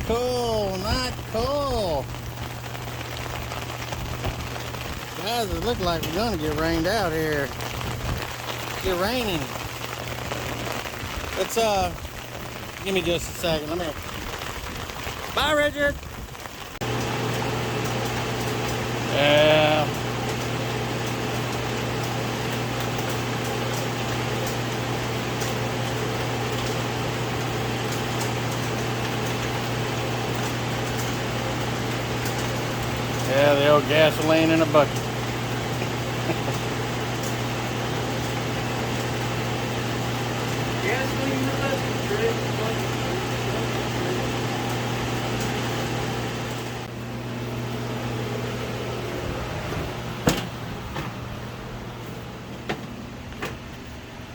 cool, not cool. Guys, it looks like we're gonna get rained out here. It's raining. Let's give me just a second. Let me. Bye, Richard. Yeah. Yeah, the old gasoline in a bucket. Gasoline in a bucket, Trick.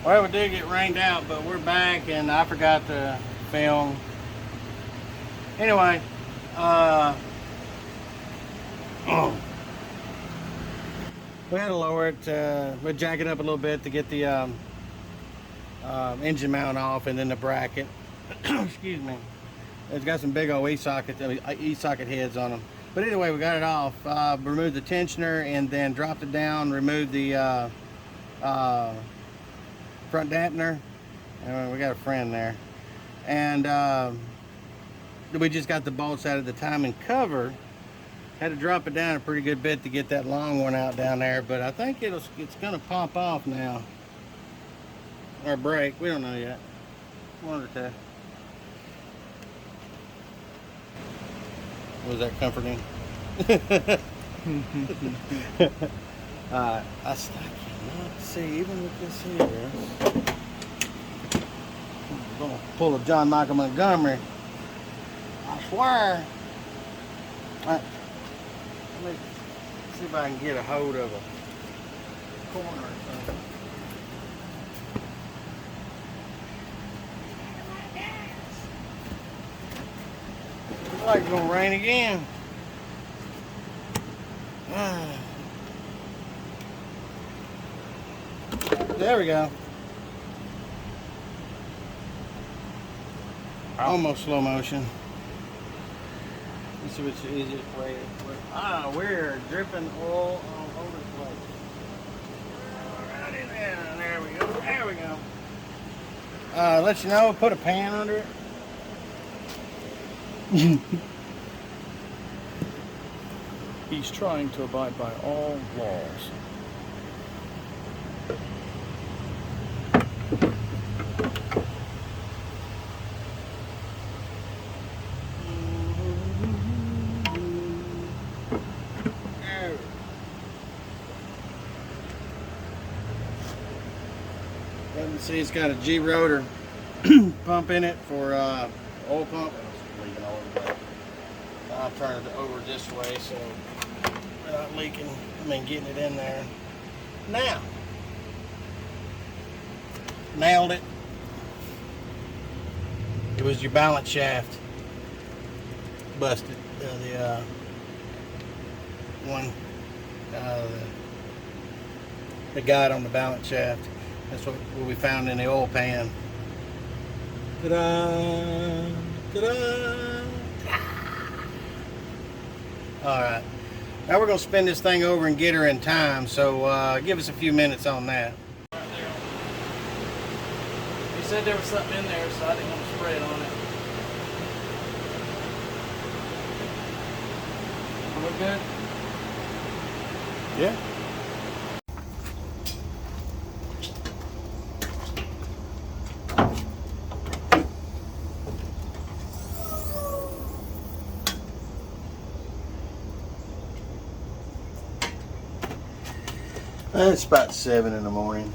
Well, we did get rained out, but we're back, and I forgot to film. Anyway, we had to lower it. We'll jack it up a little bit to get the engine mount off, and then the bracket. Excuse me. It's got some big old e-socket heads on them. But anyway, we got it off. Removed the tensioner and then dropped it down. Removed the front dampener. We got a friend there. And we just got the bolts out of the timing cover. Had to drop it down a pretty good bit to get that long one out down there, but I think it's gonna pop off now. Or break, we don't know yet. One or two. Was that comforting? I cannot see, even with this here. I'm gonna pull a John Michael Montgomery. I swear. Let me see if I can get a hold of a corner or something. Looks like it's gonna rain again. There we go. Almost slow motion. Let's see what's the easiest way. We're dripping oil all over the place. Right in there. There we go. There we go. Let you know, put a pan under it. He's trying to abide by all laws. See, it's got a G rotor pump in it for oil pump. It's leaking all over. I'll turn it over this way so we're not leaking. Getting it in there. Now, nailed it. It was your balance shaft busted. The one, the guide on the balance shaft. That's what we found in the oil pan. Ta-da! Ta-da! Alright. Now we're going to spin this thing over and get her in time, so give us a few minutes on that. Right there. He said there was something in there, so I didn't want to spray it on it. Look good? Yeah. It's about 7 in the morning.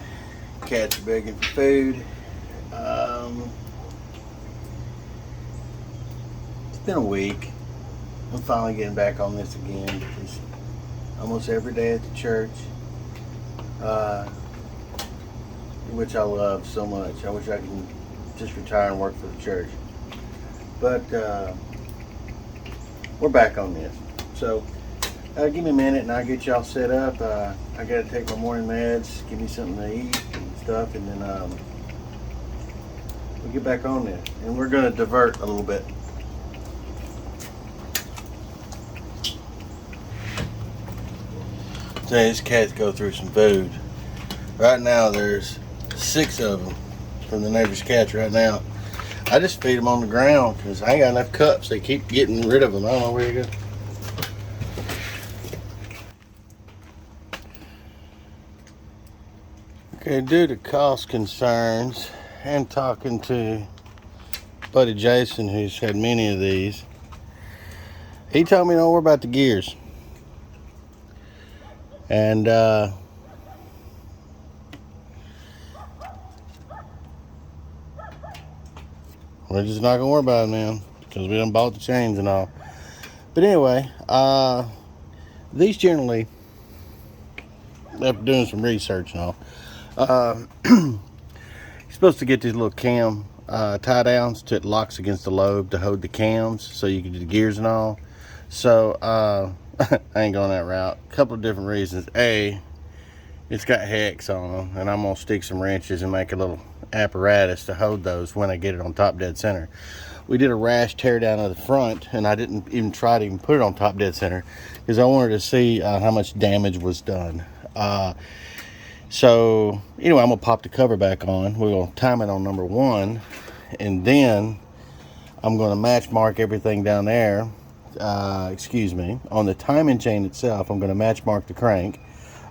Cats are begging for food. It's been a week. I'm finally getting back on this again. It's almost every day at the church, which I love so much. I wish I could just retire and work for the church. But we're back on this. So give me a minute and I'll get y'all set up. I gotta take my morning meds, give me something to eat and stuff, and then we'll get back on this. And we're gonna divert a little bit. These cats go through some food. Right now there's 6 of them from the neighbor's cats right now. I just feed them on the ground because I ain't got enough cups. They keep getting rid of them. I don't know where you go. Okay, due to cost concerns and talking to buddy Jason, who's had many of these, he told me don't worry about the gears. And we're just not gonna worry about it now because we done bought the chains and all. But anyway, these generally, after doing some research and all, you're supposed to get these little cam tie downs to it locks against the lobe to hold the cams so you can do the gears and all. So I ain't going that route. A couple of different reasons. A, it's got hex on them, and I'm gonna stick some wrenches and make a little apparatus to hold those when I get it on top dead center. We did a rash tear down of the front, and I didn't even try to even put it on top dead center because I wanted to see how much damage was done. So anyway, I'm gonna pop the cover back on. We're gonna time it on number 1, and then I'm gonna match mark everything down there. Excuse me, on the timing chain itself, I'm gonna match mark the crank.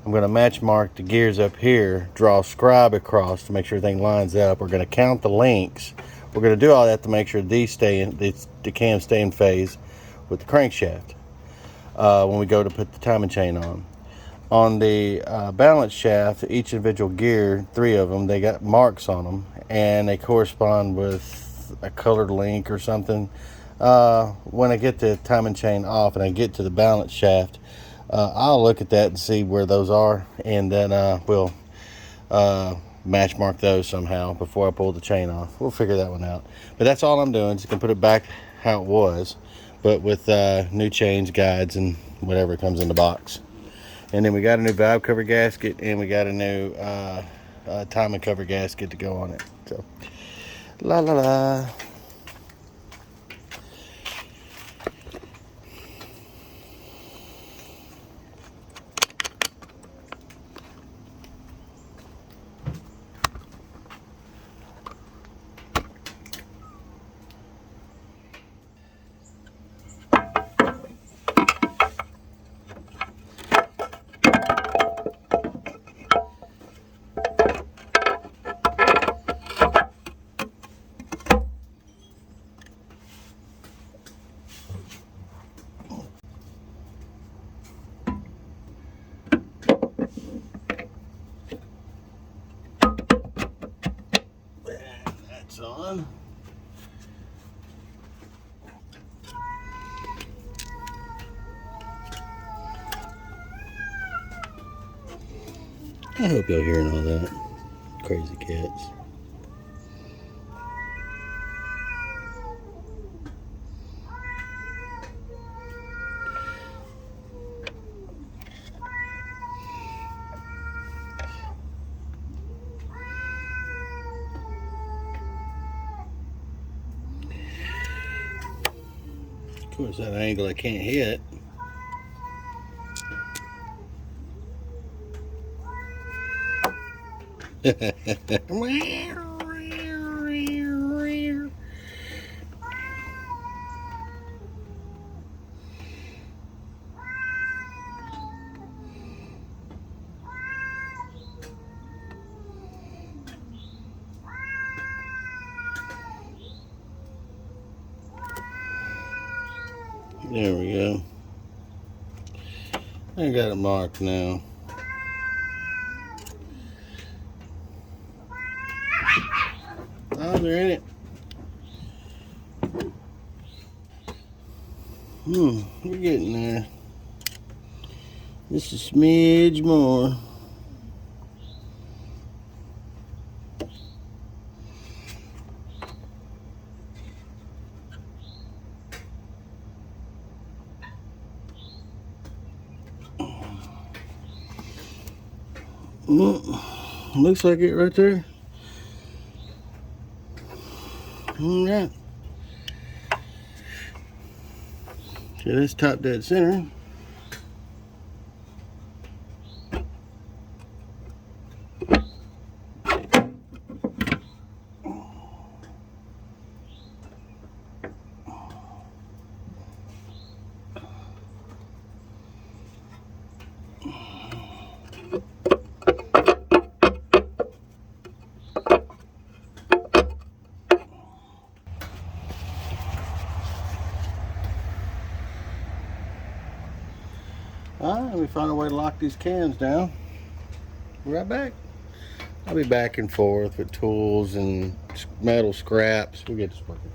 I'm going to match mark the gears up here, draw a scribe across to make sure everything lines up. We're going to count the links. We're going to do all that to make sure these stay in, the cams stay in phase with the crankshaft when we go to put the timing chain on. On the balance shaft, each individual gear, 3 of them, they got marks on them, and they correspond with a colored link or something. When I get the timing chain off and I get to the balance shaft, I'll look at that and see where those are, and then we'll match mark those somehow before I pull the chain off. We'll figure that one out. But that's all I'm doing. Just gonna put it back how it was, but with new chains, guides, and whatever comes in the box. And then we got a new valve cover gasket, and we got a new timing cover gasket to go on it. So, la la la. That's on. I hope y'all hearing all that. Crazy cats. Of course, that angle I can't hit. There we go. I got it marked now. Oh, they're in it. We're getting there. Just a smidge more. Looks like it right there. All right. So that's top dead center. let me find a way to lock these cans down. Be right back. I'll be back and forth with tools and metal scraps. We'll get this working.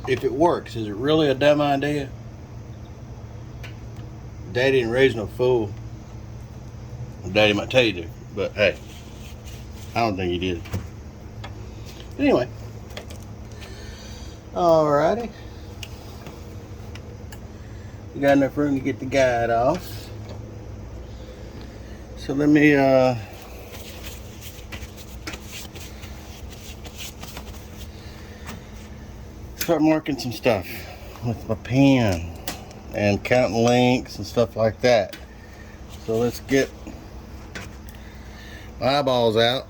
If it works, is it really a dumb idea? Daddy didn't raise no fool. Daddy might tell you to, but hey, I don't think he did. But anyway, alrighty. We got enough room to get the guide off. So let me start marking some stuff with my pen and counting links and stuff like that. So let's get my eyeballs out.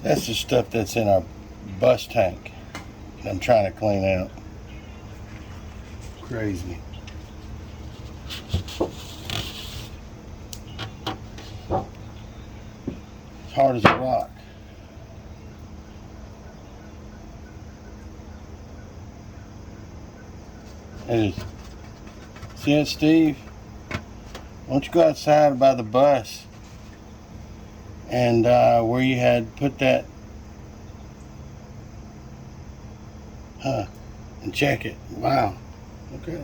That's the stuff that's in our bus tank that I'm trying to clean out. Crazy. It's hard as a rock. It is. See it, Steve? Why don't you go outside by the bus and where you had put that, and check it. Wow. Okay.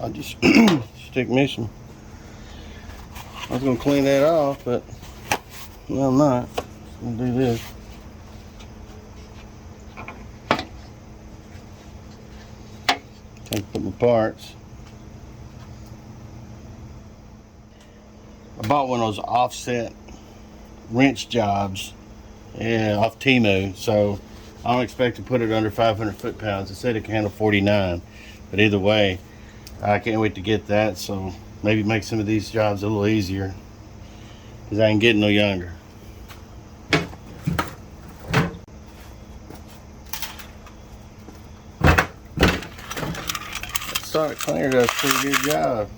I'll just stick me some. I was gonna clean that off, but no, I'm not. I'm gonna do this. Take put my parts. I bought one of those offset wrench jobs, yeah, off Temu. So I don't expect to put it under 500 foot-pounds. It said it can handle 49, but either way, I can't wait to get that. So maybe make some of these jobs a little easier, because I ain't getting no younger. Sonic Cleaner does a pretty good job.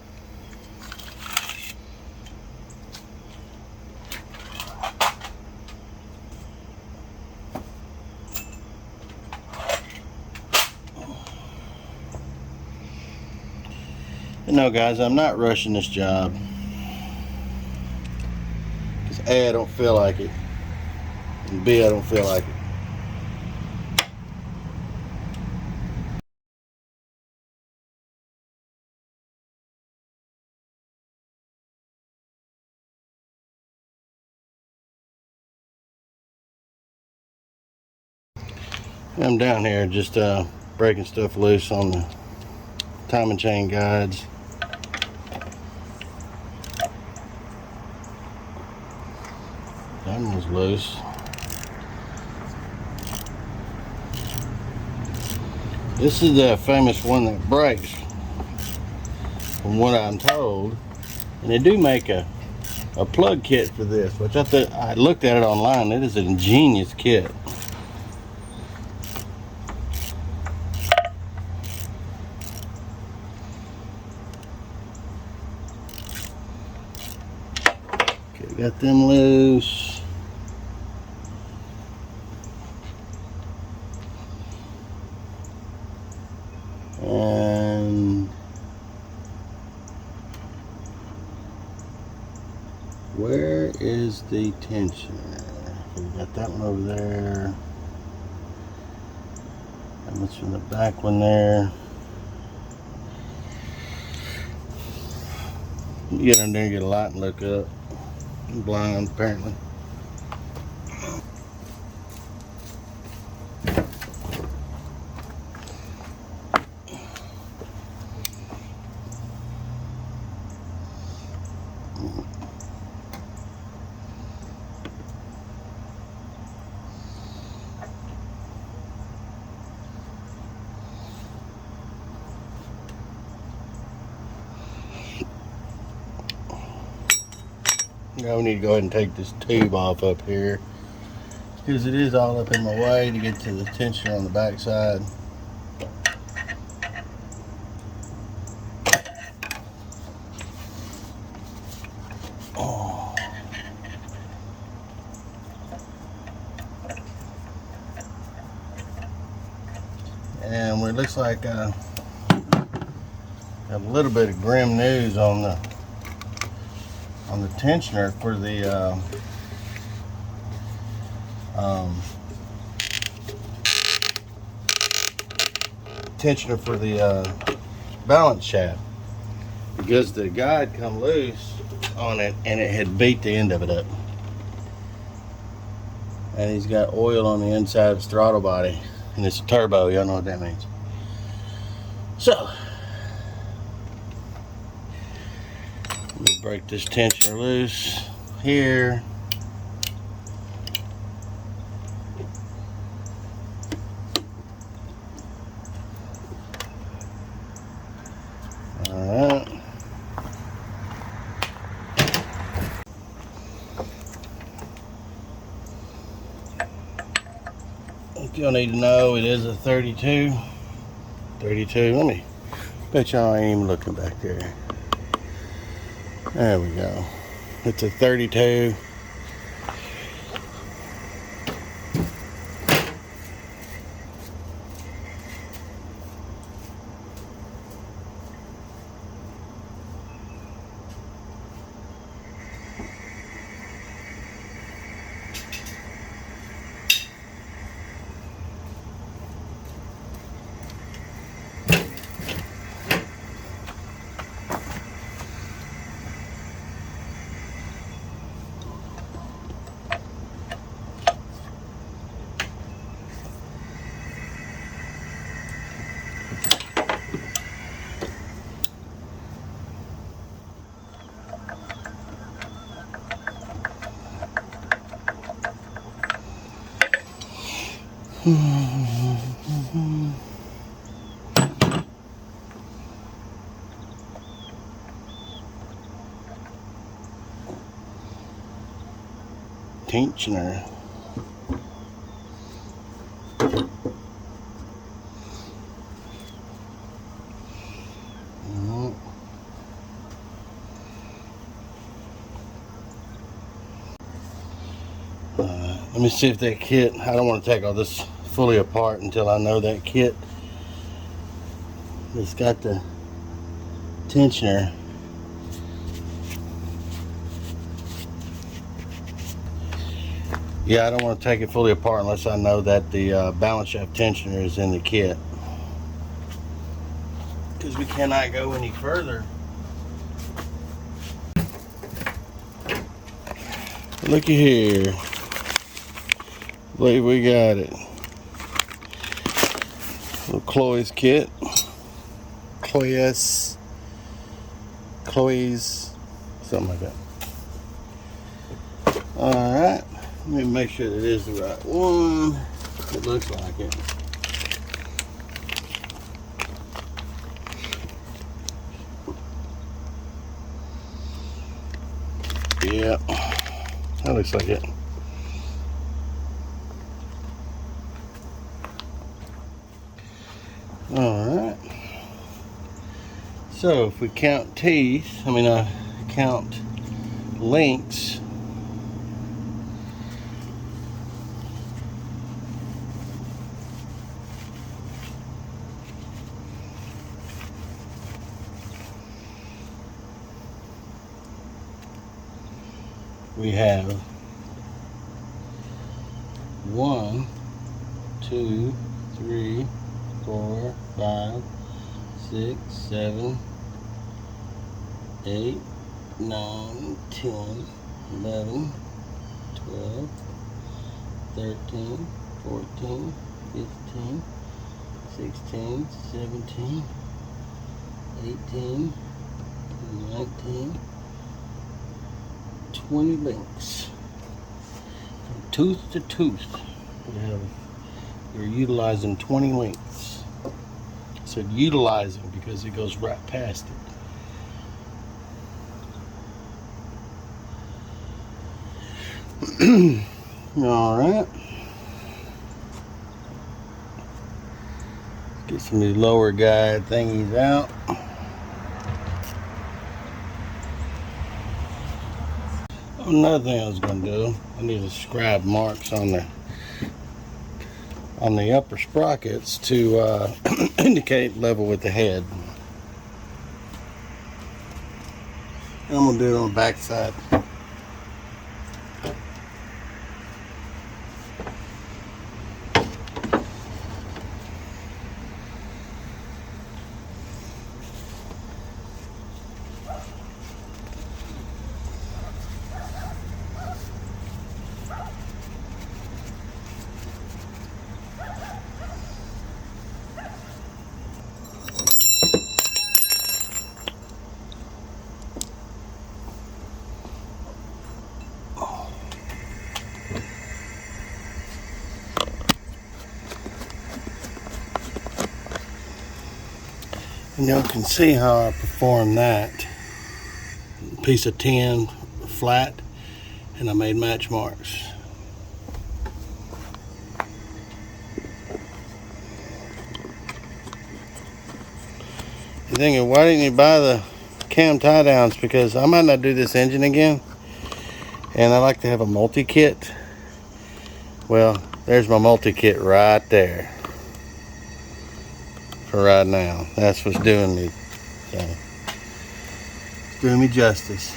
No, guys, I'm not rushing this job, because A, I don't feel like it, and B, I don't feel like it. I'm down here just breaking stuff loose on the timing chain guides. That one was loose. This is the famous one that breaks, from what I'm told. And they do make a plug kit for this, which I looked at it online. It is an ingenious kit. Okay, got them loose. And where is the tensioner? Okay, we got that one over there. That one's from the back one there. You get in there and get a light and look up. I'm blind apparently. Now we need to go ahead and take this tube off up here, because it is all up in my way to get to the tensioner on the back side. Oh. And it looks like a little bit of grim news on the tensioner for the balance shaft, because the guide come loose on it and it had beat the end of it up, and he's got oil on the inside of his throttle body, and it's a turbo. Y'all know what that means. So let me break this tensioner loose here. Alright. What y'all need to know, it is a 32. Let me bet y'all ain't even looking back there. There we go. It's a 32. Tensioner. Let me see if that kit, I don't want to take all this fully apart until I know that kit that's got the tensioner. Yeah, I don't want to take it fully apart unless I know that the balance shaft tensioner is in the kit, because we cannot go any further. Looky here. I believe we got it. Little Chloe's kit. Chloe's, something like that. Alright, let me make sure that it is the right one. It looks like it. Yeah, that looks like it. Alright. So if we count teeth, count links, we have 1, 2, 3, 4, 5, 6, 7, 8, 9, 10, 11, 12, 13, 14, 15, 16, 17, 18, 19, 20 links. From tooth to tooth, we're utilizing 20 links. I said utilizing because it goes right past it. All right. Get some of these lower guide thingies out. Another thing I was going to do, I need to scribe marks on the upper sprockets to indicate level with the head. And I'm going to do it on the back side. And y'all can see how I performed that. Piece of tin flat, and I made match marks. You're thinking, why didn't you buy the cam tie downs? Because I might not do this engine again, and I like to have a multi-kit. Well, there's my multi-kit right there for right now. That's what's doing me. So, it's doing me justice.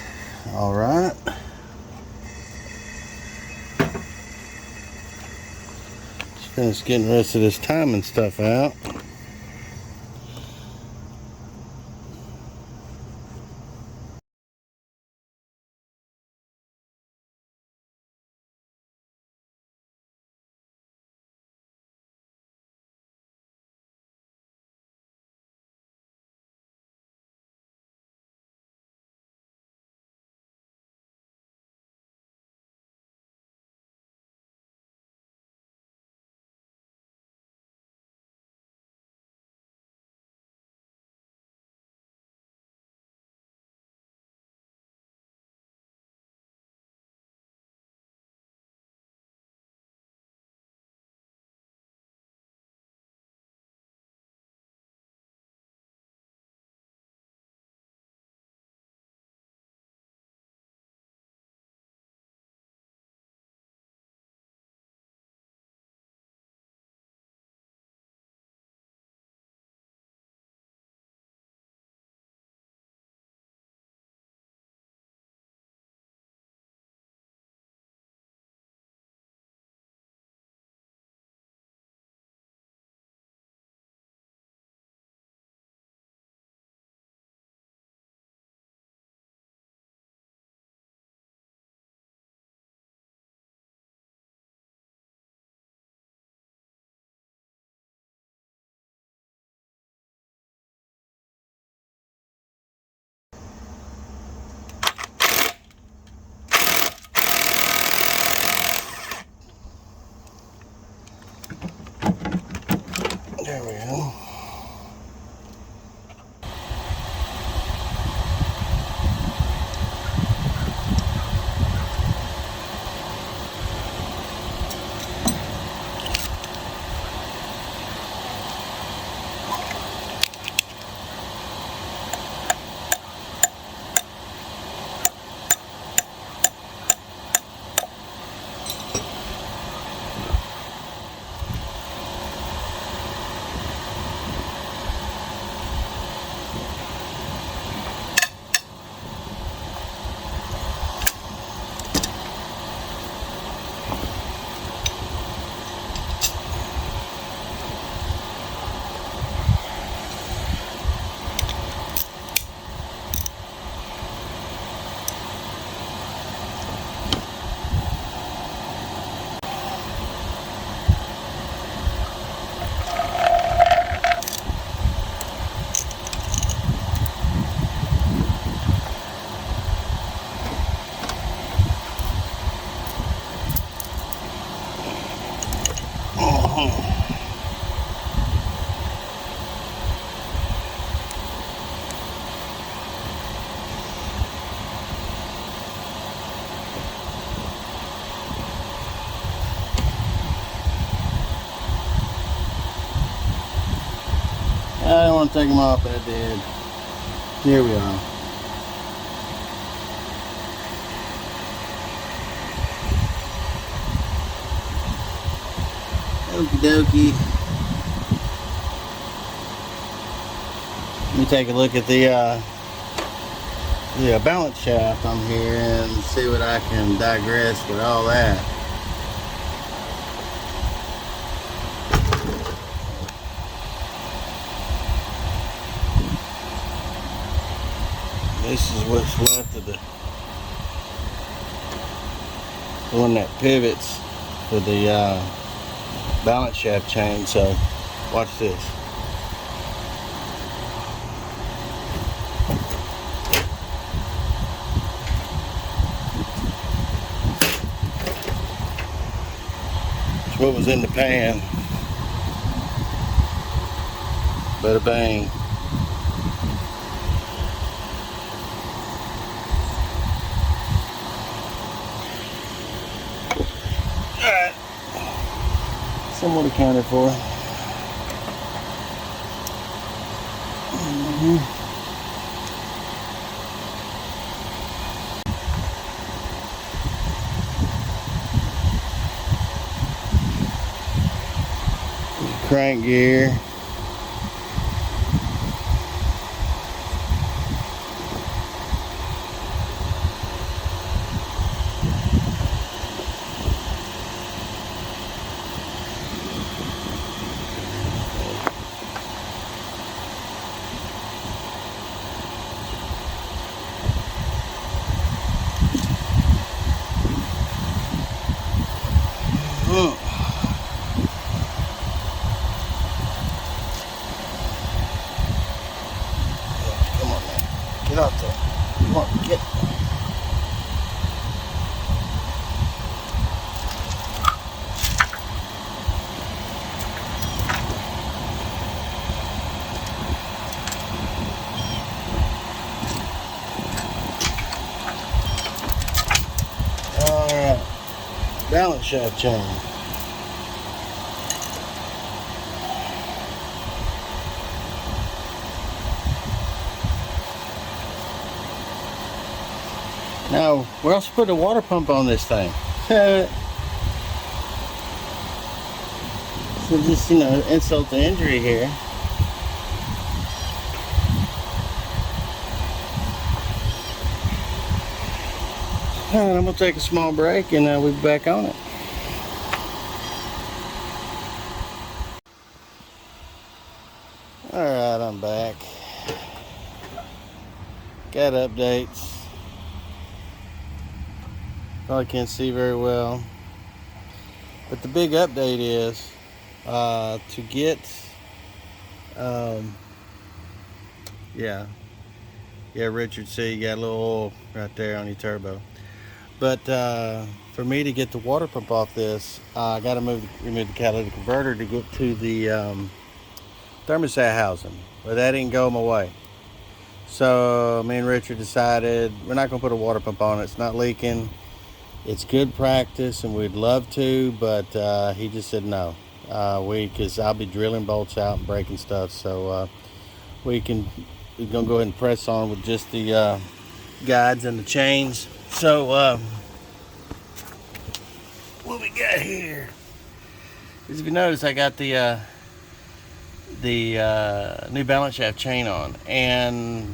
All right. Just finished getting the rest of this timing stuff out. we go. I don't want to take them off, but I did. Here we are. Okie dokie. Let me take a look at the balance shaft on here and see what I can digress with all that. This is what's left of the one that pivots for the balance shaft chain. So watch this. It's what was in the pan. Bada bang. Alright. Somewhat accounted for. Crank gear. Come on, man. Get out there. Come on, get. Alright. Balance shaft chain. Now, we're also putting a water pump on this thing. So just, insult to injury here. Alright, I'm going to take a small break and we'll be back on it. Alright, I'm back. Got updates. Probably can't see very well. But the big update is to get, Richard, see, you got a little oil right there on your turbo. But for me to get the water pump off this, I got to remove the catalytic converter to get to the thermostat housing, but that didn't go my way. So me and Richard decided we're not going to put a water pump on it. It's not leaking. It's good practice, and we'd love to, but he just said no. Because I'll be drilling bolts out and breaking stuff, so we're gonna go ahead and press on with just the guides and the chains. So what we got here is, if you notice, I got the new balance shaft chain on, and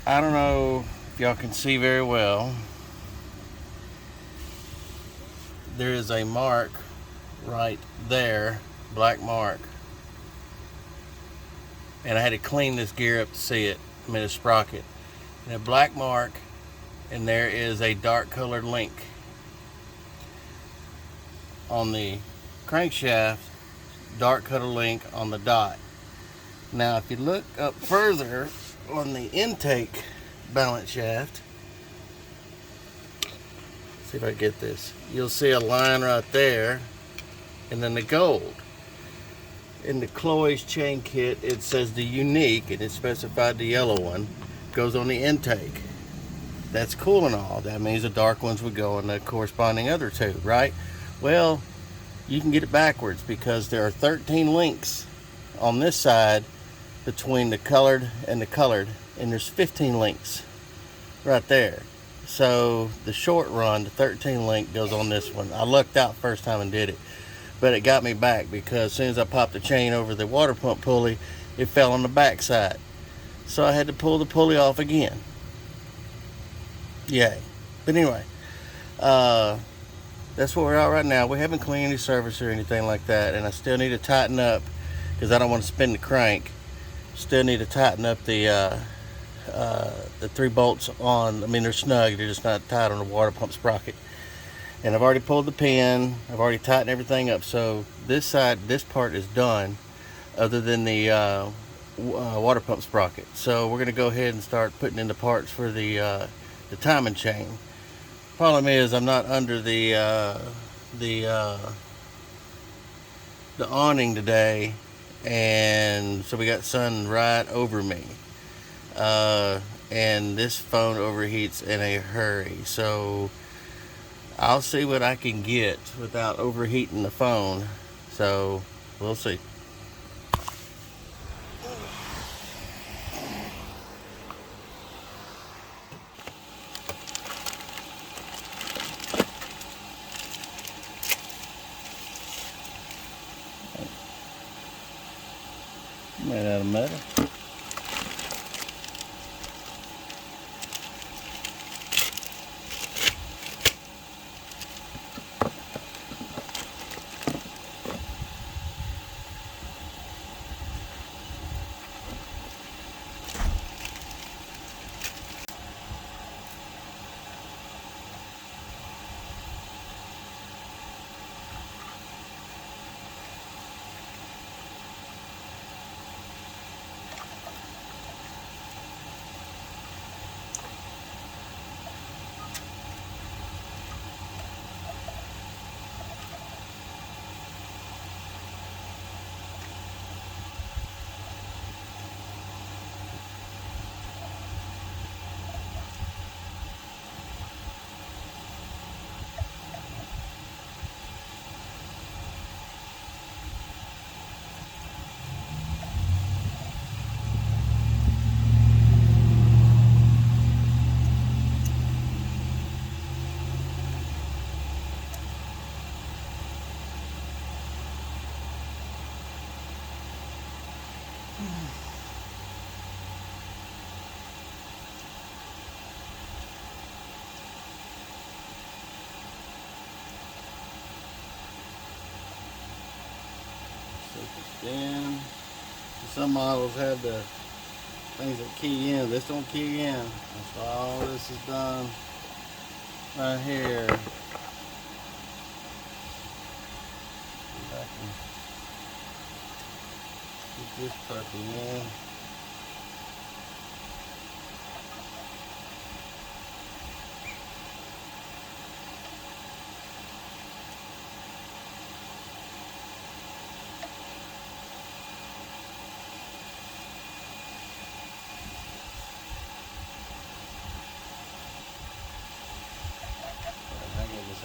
I don't know if y'all can see very well. There is a mark right there, black mark, and I had to clean this gear up to see it. I mean, a sprocket, and a black mark, and there is a dark colored link on the crankshaft, dark colored link on the dot. Now if you look up further on the intake balance shaft, see if I get this, you'll see a line right there, and then the gold. In the Chloe's chain kit, it says the unique, and it specified the yellow one goes on the intake. That's cool and all. That means the dark ones would go on the corresponding other two, right? Well, you can get it backwards, because there are 13 links on this side between the colored and the colored, and there's 15 links right there. So the short run, the 13 link goes on this one. I lucked out first time and did it, but it got me back, because as soon as I popped the chain over the water pump pulley, it fell on the back side. So I had to pull the pulley off again. Yay. But anyway, that's where we're at right now. We haven't cleaned any surface or anything like that, and I still need to tighten up, because I don't want to spin the crank. Still need to tighten up the 3 bolts on. I mean, they're snug, they're just not tight on the water pump sprocket. And I've already pulled the pin, I've already tightened everything up. So this side, this part is done, other than the water pump sprocket. So we're going to go ahead and start putting in the parts for the timing chain. Problem is, I'm not under the awning today, and so we got sun right over me, and this phone overheats in a hurry. So I'll see what I can get without overheating the phone. So we'll see. Made out of metal. Then some models have the things that key in. This don't key in. That's why all this is done right here. See if I can get this puppy in.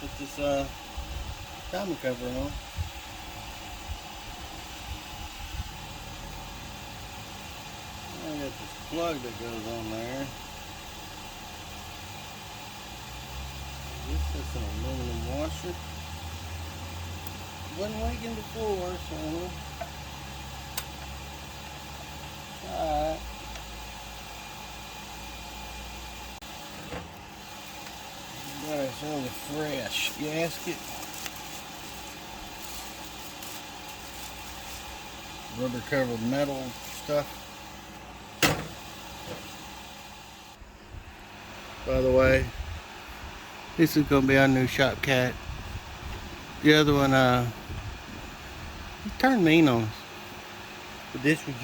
Put this timing cover on. I got this plug that goes on there. This is an aluminum washer. Wasn't leaking before, so try it. Got ourselves a fresh gasket. Rubber covered metal stuff. By the way, this is gonna be our new shop cat. The other one, he turned mean on us. But this was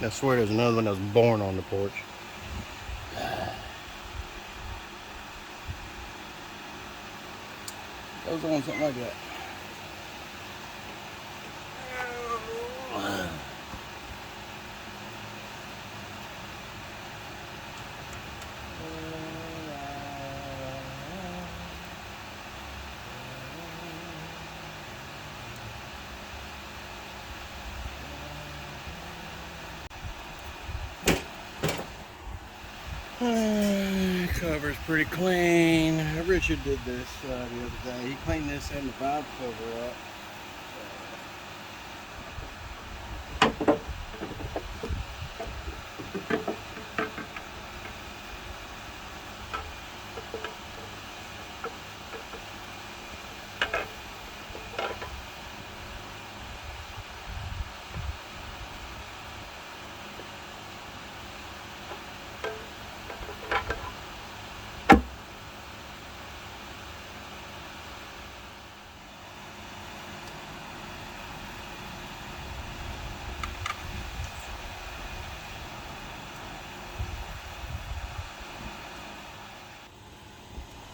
I swear there's another one that was born on the porch. Goes on something like that. Cover's pretty clean. Richard did this the other day. He cleaned this and the valve cover up.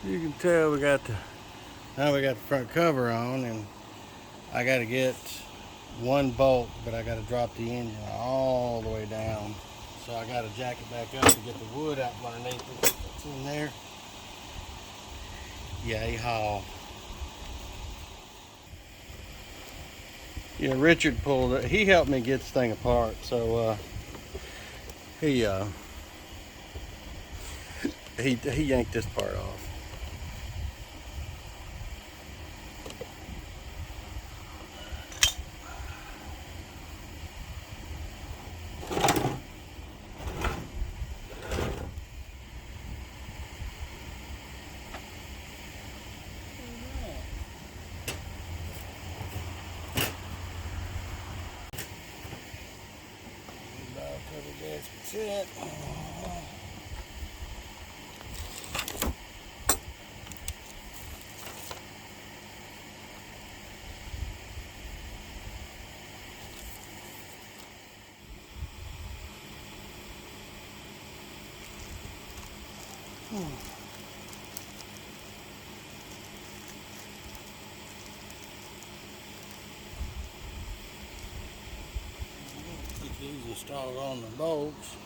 You can tell now we got the front cover on, and I got to get one bolt, but I got to drop the engine all the way down. So I got to jack it back up to get the wood out from underneath it. It's in there. Yay haul. Yeah, Richard pulled it. He helped me get this thing apart. So he yanked this part off. That's it. Get these installed on the bolts.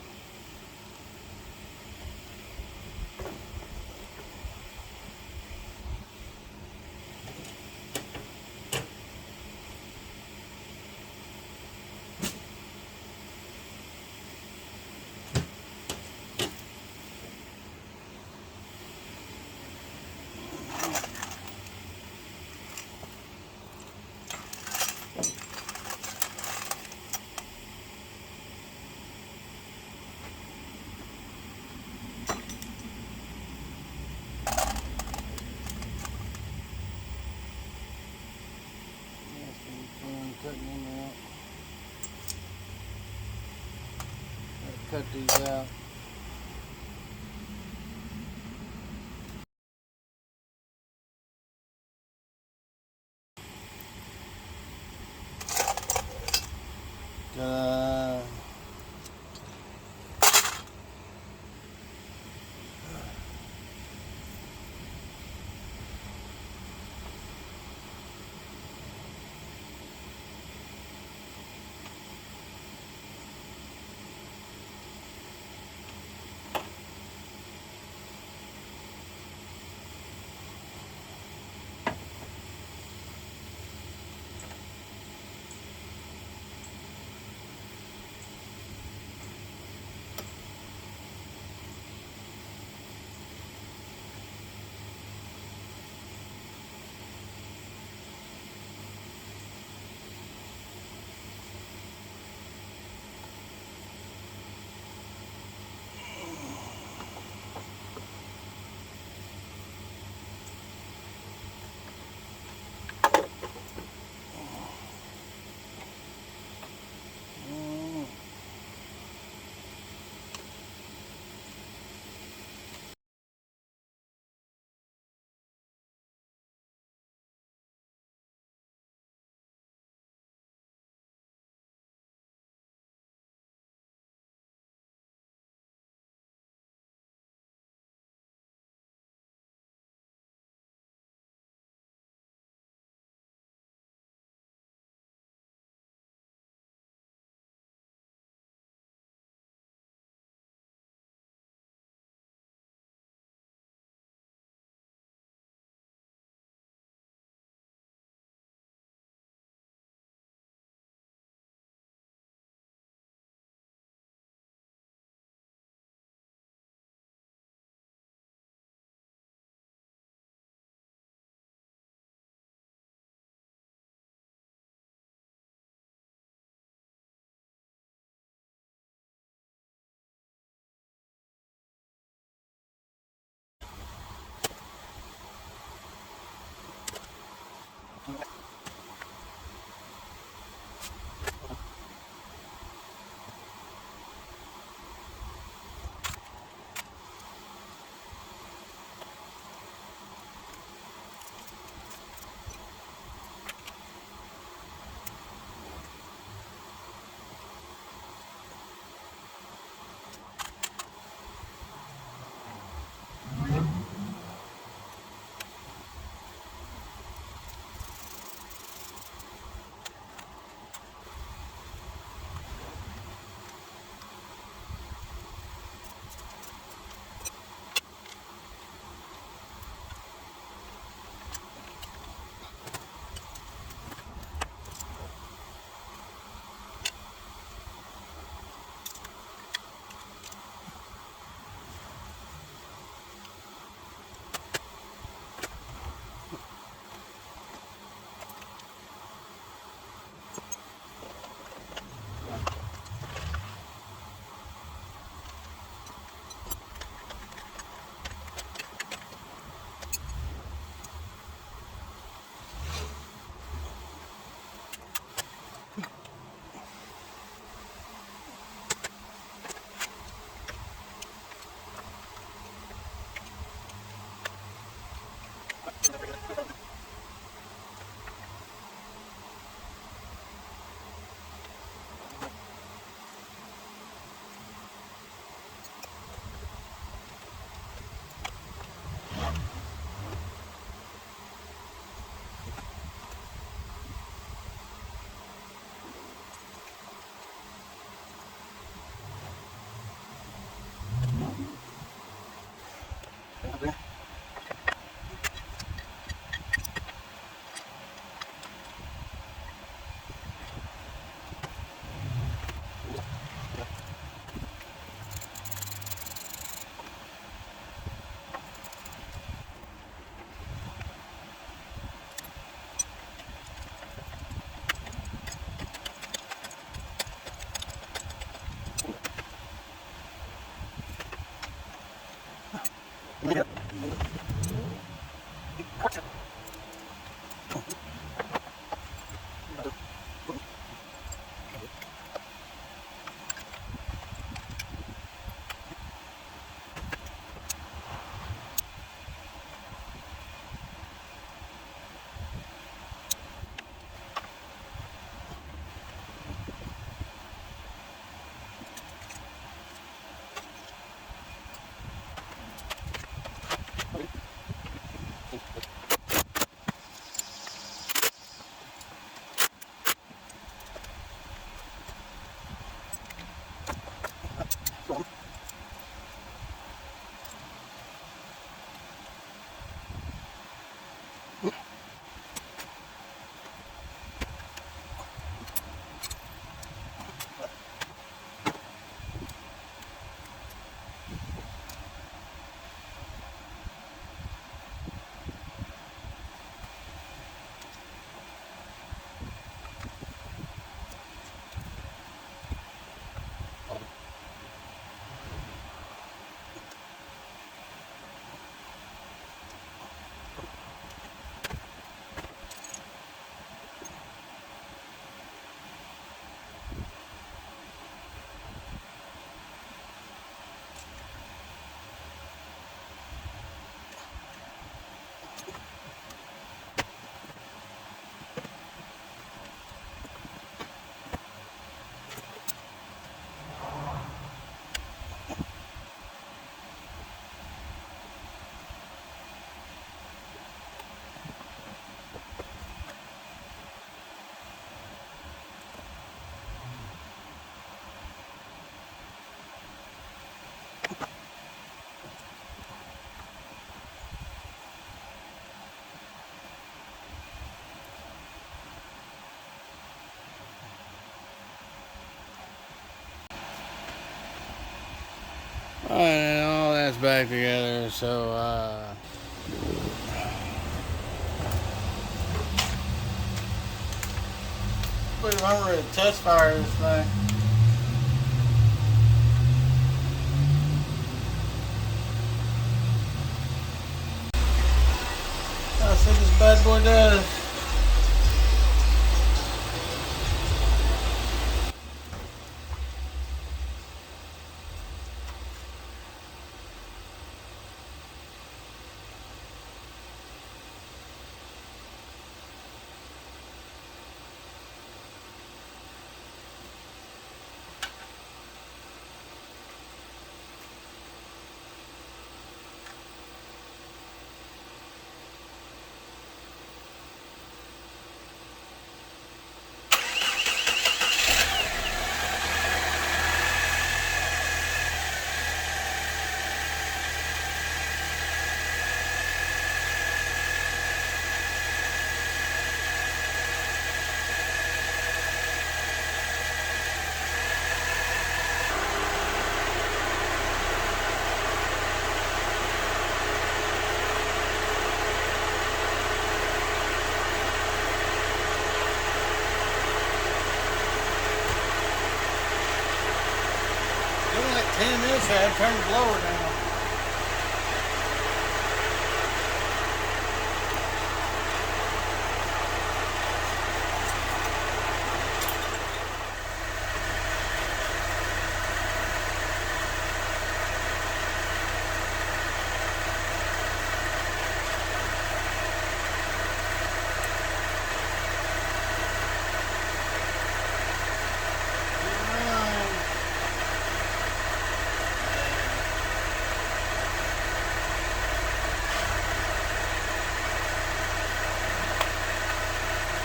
Cutting them out. Gotta cut these out. Alright, and all that's back together, so but I'm ready to test fire this thing. Let's see what this bad boy does. 10 minutes, I had to turn the blower down.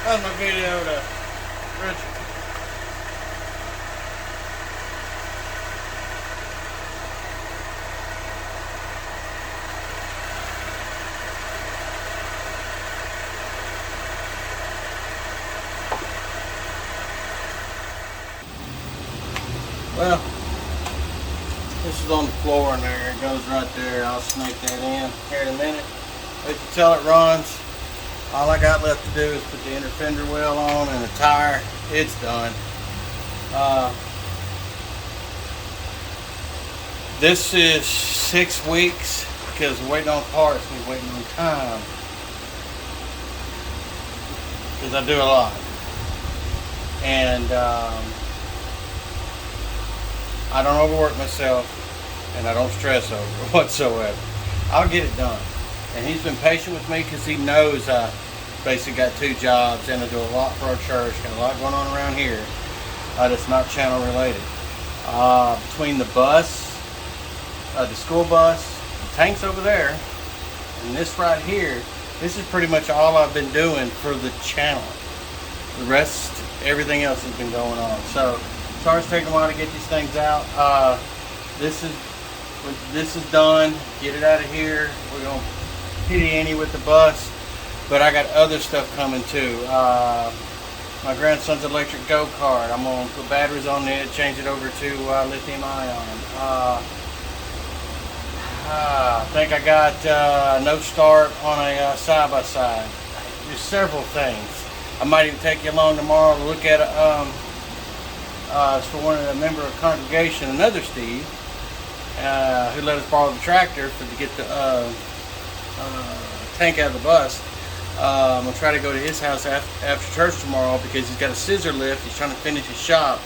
That was my video to Richard. Well, this is on the floor in there. It goes right there. I'll snake that in here in a minute. You can tell it runs. All I got left to do is put the inner fender well on and the tire. It's done. This is 6 weeks because we're waiting on parts. We're waiting on time. Because I do a lot. And I don't overwork myself and I don't stress over it whatsoever. I'll get it done. And he's been patient with me because he knows I basically got 2 jobs and I do a lot for our church. Got a lot going on around here that's not channel related. Between the bus, the school bus, the tanks over there, and this right here, this is pretty much all I've been doing for the channel. The rest, everything else has been going on. So sorry it's taking a while to get these things out. This is done. Get it out of here. We're gonna hitty Annie with the bus, but I got other stuff coming too. My grandson's electric go-kart. I'm gonna put batteries on it, change it over to lithium ion. I think I got no start on a side-by-side. There's several things. I might even take you along tomorrow to look at it. It's for a member of the congregation, another Steve, who let us borrow the tractor to get the tank out of the bus. I'm going to try to go to his house after church tomorrow because he's got a scissor lift. He's trying to finish his shop,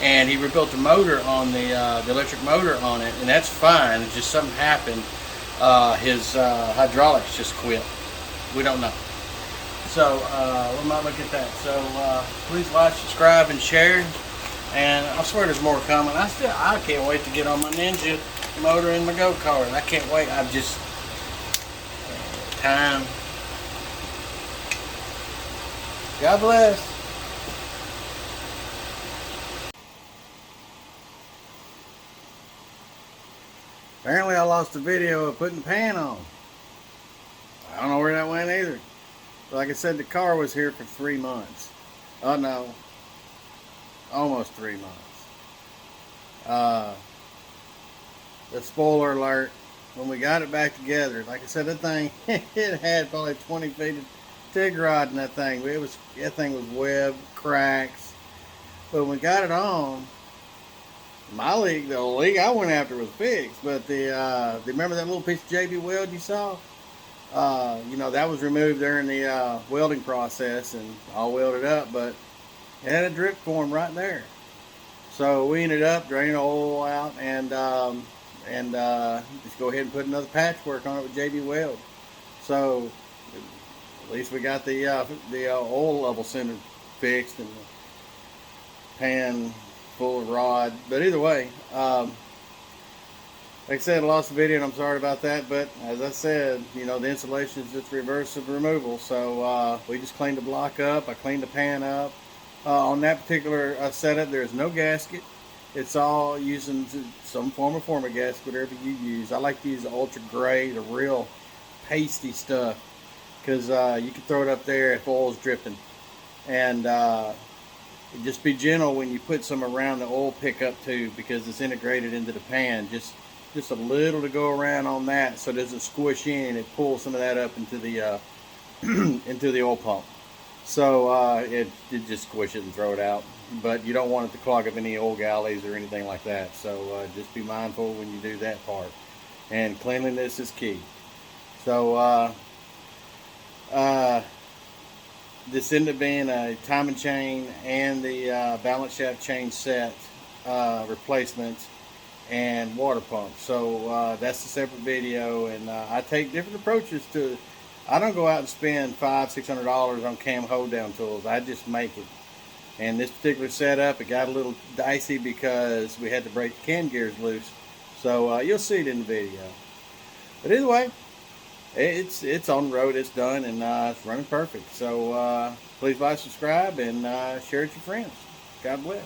and he rebuilt the motor on the electric motor on it, and that's fine. It's just something happened. His hydraulics just quit. We don't know. So we might look at that. So please like, subscribe, and share. And I swear there's more coming. I can't wait to get on my Ninja motor in my go-kart. I can't wait. I've just time. God bless. Apparently I lost the video of putting the pan on. I don't know where that went either. Like I said, the car was here for 3 months. Oh no. Almost 3 months. The spoiler alert, when we got it back together, like I said, that thing, it had probably 20 feet of TIG rod in that thing. That thing was webbed, cracks. But when we got it on, my leak, the leak I went after was fixed. But remember that little piece of JB weld you saw? You know, that was removed during the welding process and all welded up, but it had a drip form right there. So we ended up draining the oil out and just go ahead and put another patchwork on it with JB Weld. So at least we got the oil level center fixed and the pan full of rod. But either way, like I said, I lost the video and I'm sorry about that. But as I said, you know, the insulation is just reverse of removal. So we just cleaned the block up. I cleaned the pan up. On that particular setup, there's no gasket. It's all using some form of gasket, whatever you use. I like to use the ultra gray, the real pasty stuff, because you can throw it up there if oil's dripping. And just be gentle when you put some around the oil pickup too, because it's integrated into the pan. Just a little to go around on that so it doesn't squish in and it pulls some of that up into the into the oil pump. So it just squish it and throw it out. But you don't want it to clog up any old galleys or anything like that. So just be mindful when you do that part. And cleanliness is key. So this ended up being a timing chain and the balance shaft chain set replacement and water pump. So that's a separate video, and I take different approaches to. I don't go out and spend $500-600 on cam hold down tools. I just make it. And this particular setup, it got a little dicey because we had to break the can gears loose. So you'll see it in the video. But either way, it's on the road, it's done, and it's running perfect. So please like, subscribe, and share it with your friends. God bless.